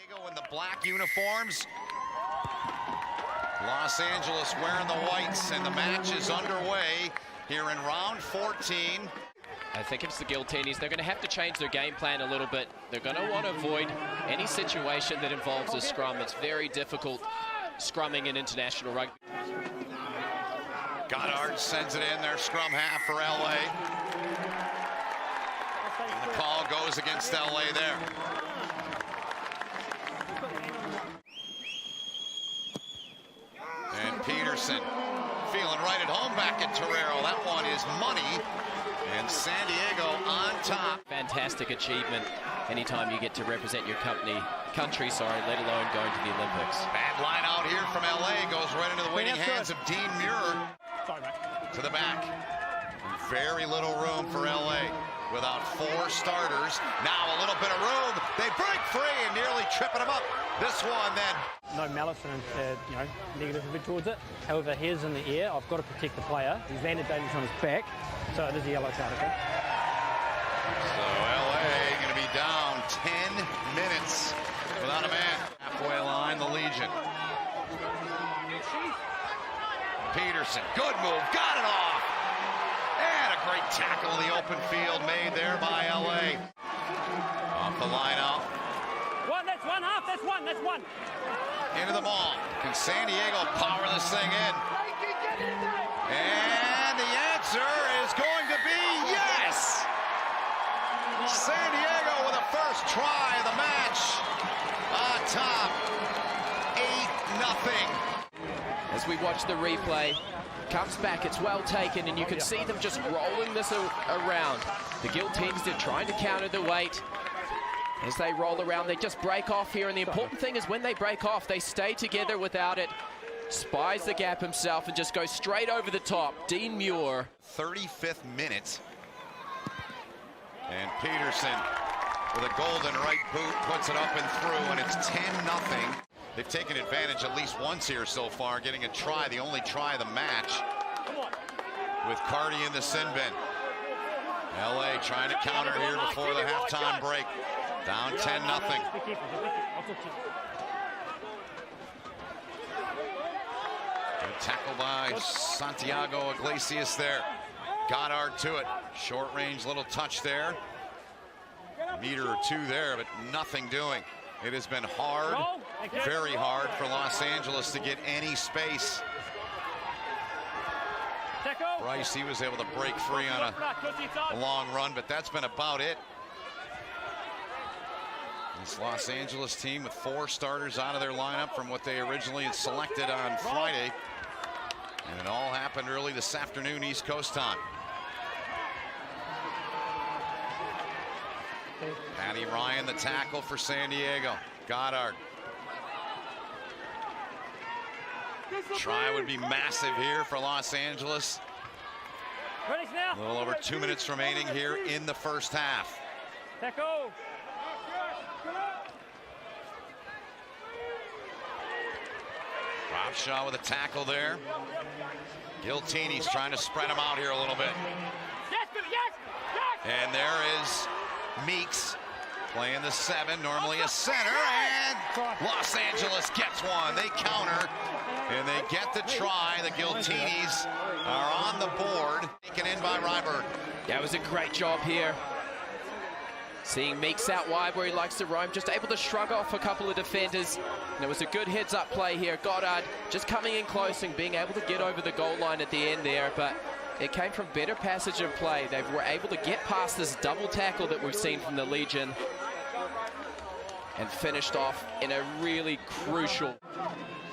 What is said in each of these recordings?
In the black uniforms. Los Angeles wearing the whites, and the match is underway here in round 14. I think it's the Giltinis. They're going to have to change their game plan a little bit. They're going to want to avoid any situation that involves a scrum. It's very difficult scrumming in international rugby. Goddard sends it in their scrum half for LA. And the call goes against LA there. And Peterson feeling right at home back at Torero. That one is money. And San Diego on top. Fantastic achievement anytime you get to represent your country, let alone going to the Olympics. Bad line out here from LA, goes right into the waiting hands of Dean Muir. To the back. Very little room for LA without 4 starters. Now a little bit of room. They break free and nearly tripping them up. This one then. No malice and negative towards it. However, hairs in the air. I've got to protect the player. He's landed dangerous on his back, so it is a yellow card. Okay? So LA going to be down 10 minutes without a man. Halfway line, the Legion. Peterson, good move, got it off. And a great tackle in the open field made there by LA. Off the line out. That's one. Into the ball. Can San Diego power this thing in? And the answer is going to be yes! San Diego with a first try of the match. On top, 8-0. As we watch the replay, comes back, it's well taken, and you can see them just rolling this around. The Giltinis, they're trying to counter the weight. As they roll around, they just break off here, and the important thing is when they break off, they stay together without it. Spies the gap himself and just goes straight over the top. Dean Muir. 35th minute. And Peterson with a golden right boot puts it up and through, and it's 10-0. They've taken advantage at least once here so far, getting a try, the only try of the match, with Cardi in the sin bin. LA trying to counter here before the halftime break. Down 10-0. Good tackle by Santiago Iglesias there. Goddard to it. Short range little touch there. A meter or two there, but nothing doing. It has been hard, very hard for Los Angeles to get any space. Bryce, he was able to break free on a long run, but that's been about it. This Los Angeles team with 4 starters out of their lineup from what they originally had selected on Friday. And it all happened early this afternoon, East Coast time. Patty Ryan, the tackle for San Diego. Goddard. Try would be massive here for Los Angeles. A little over 2 minutes remaining here in the first half. Robshaw with a tackle there. Giltinis trying to spread him out here a little bit. And there is Meeks playing the 7, normally a center, and Los Angeles gets one. They counter, and they get the try. The Giltinis are on the board, taken in by Ryberg. That was a great job here. Seeing Meeks out wide where he likes to roam, just able to shrug off a couple of defenders. And it was a good heads-up play here. Goddard just coming in close and being able to get over the goal line at the end there, but it came from better passage of play. They were able to get past this double tackle that we've seen from the Legion and finished off in a really crucial.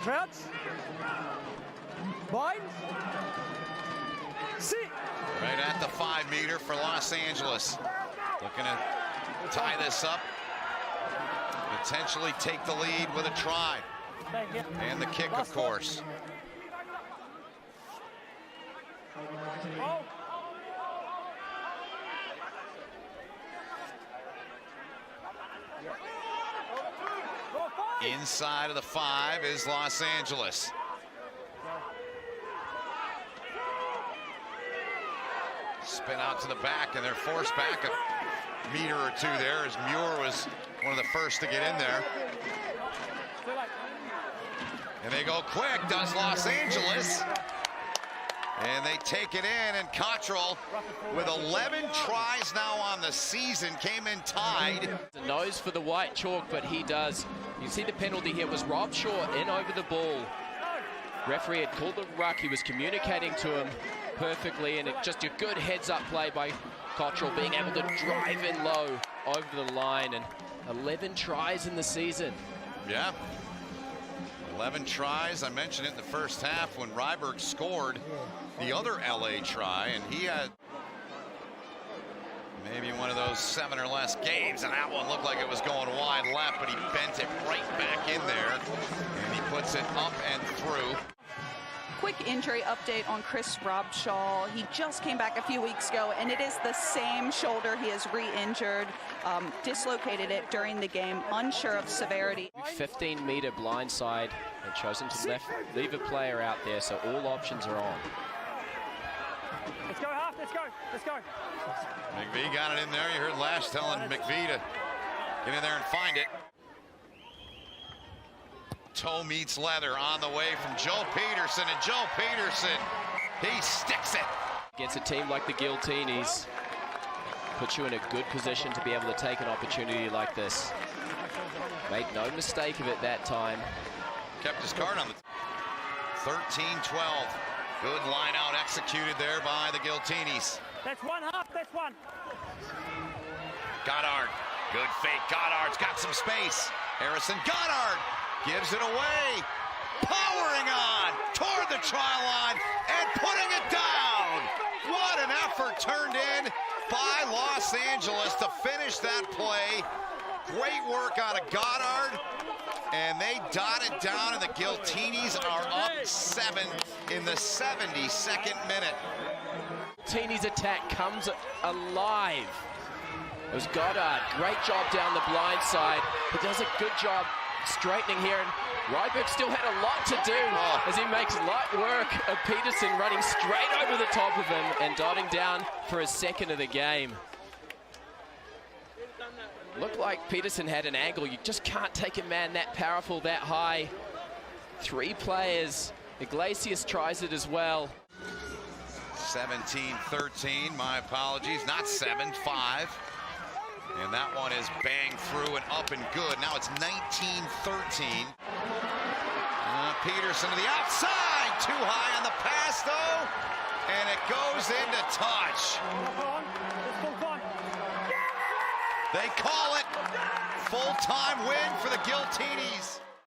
Trouts. Bind. Sit. Right at the 5 meter for Los Angeles. Looking to tie this up. Potentially take the lead with a try. And the kick, of course. Inside of the 5 is Los Angeles. Spin out to the back, and they're forced back meter or two there, as Muir was one of the first to get in there. And they go quick, does Los Angeles. And they take it in, and Cottrell, with 11 tries now on the season, came in tied. The nose for the white chalk, but he does. You see the penalty here was Rob Shaw in over the ball. Referee had called the ruck. He was communicating to him perfectly, and just a good heads-up play by Cottrell, being able to drive in low over the line, and 11 tries in the season. Yeah. 11 tries. I mentioned it in the first half when Ryberg scored the other LA try, and he had maybe one of those 7 or less games, and that one looked like it was going wide left, but he bent it right back in there, and he puts it up and through. Quick injury update on Chris Robshaw. He just came back a few weeks ago, and it is the same shoulder. He has re-injured, dislocated it during the game, unsure of severity. 15-meter blindside, and chosen to leave a player out there, so all options are on. Let's go, half. Let's go. Let's go. McVie got it in there. You heard Lash telling McVie to get in there and find it. Toe meets leather on the way from Joe Peterson, and Joe Peterson, he sticks it. Against a team like the Giltinis, puts you in a good position to be able to take an opportunity like this. Made no mistake of it that time. Kept his card on the 13-12. Good line out executed there by the Giltinis. That's one half. That's one. Goddard, good fake. Goddard's got some space. Harrison Goddard gives it away. Powering on toward the try line and putting it down. What an effort turned in by Los Angeles to finish that play. Great work out of Goddard. And they dot it down, and the Giltinis are up 7 in the 72nd minute. Giltinis' attack comes alive. It was Goddard, great job down the blind side, but does a good job straightening here, and Ryberg still had a lot to do as he makes light work of Peterson running straight over the top of him and dotting down for his second of the game. Looked like Peterson had an angle. You just can't take a man that powerful, that high. 3 players. Iglesias tries it as well. 17-13, my apologies, not 7-5. And that one is banged through and up and good. Now it's 19-13. Peterson to the outside, too high on the pass though, and it goes into touch. They call it full-time win for the Giltinis.